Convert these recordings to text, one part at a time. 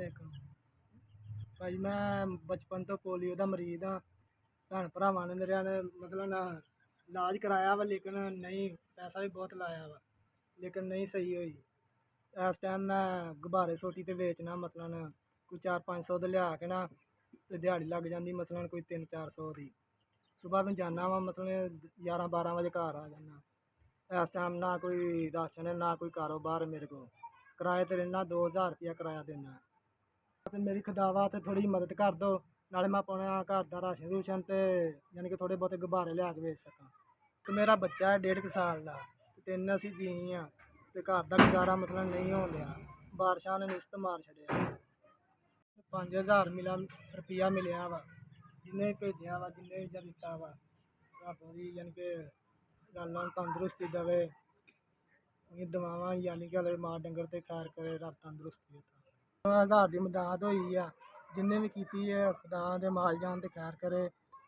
वालेकुम भाई। मैं बचपन तो पोलियो का मरीज हाँ। भैन भरावां ने मेरे ने मतलब इलाज कराया वा, लेकिन नहीं, पैसा भी बहुत लाया वा, लेकिन नहीं सही हुई। इस टाइम मैं गुब्बारे सोटी ते बेचना, मसलन कोई 400-500 दे लिया के ना, ते दिहाड़ी लग जाती मसलन कोई 300-400 की। सुबह में जाना वा, मसलन 11-12 बजे घर आ जाना। इस टाइम ना कोई राशन है ना कोई कारोबार मेरे को। किराए ते रहना, 2000 रुपया किराया देना। ते मेरी खुदावा ते थोड़ी मदद कर दो, नाले मैं अपना घर का राशन रूशन ते यानी कि थोड़े बहुत गुब्बारे लिया के बेच सकां। ते मेरा बच्चा है 1.5 साल का, ते 3 असीं जी हाँ, ते घर का गुजारा मसलन नहीं होन दिया। बारिशां ने निस्त मार छड़िया। 5000 रुपया मिलिया वा, जिन्हें भेजा वा, जिन्हें भी दिता वा, रब दी यानी कि गल्ल तंदरुस्ती देवे। दवावां यानी कि अगले माल डंगर ते खैर करे, रब तंदरुस्ती दे। 1000 की मदद हुई है, जिन्हें भी की है, खुदा दे माल जान ते खैर करे,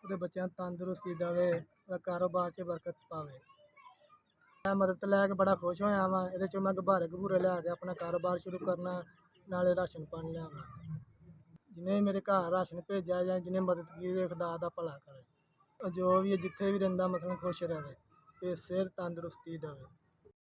ਉਹਦੇ ਬੱਚਿਆਂ ਨੂੰ ਤੰਦਰੁਸਤੀ ਦੇਵੇ, ਉਹਦਾ ਕਾਰੋਬਾਰ 'ਚ ਬਰਕਤ ਪਾਵੇ। मैं मदद लै के बड़ा खुश होया वा। ये मैं गुब्बारे गुब्बूरे लिया के अपना कारोबार शुरू करना, नाले राशन पानी लियावना। जिन्हें भी मेरे घर राशन भेजा या जिन्हें मदद की, खुदा दा भला करे। जो भी है जिथे भी रहिंदा मतलब खुश रहे, ते सेहत तंदरुस्ती देवे।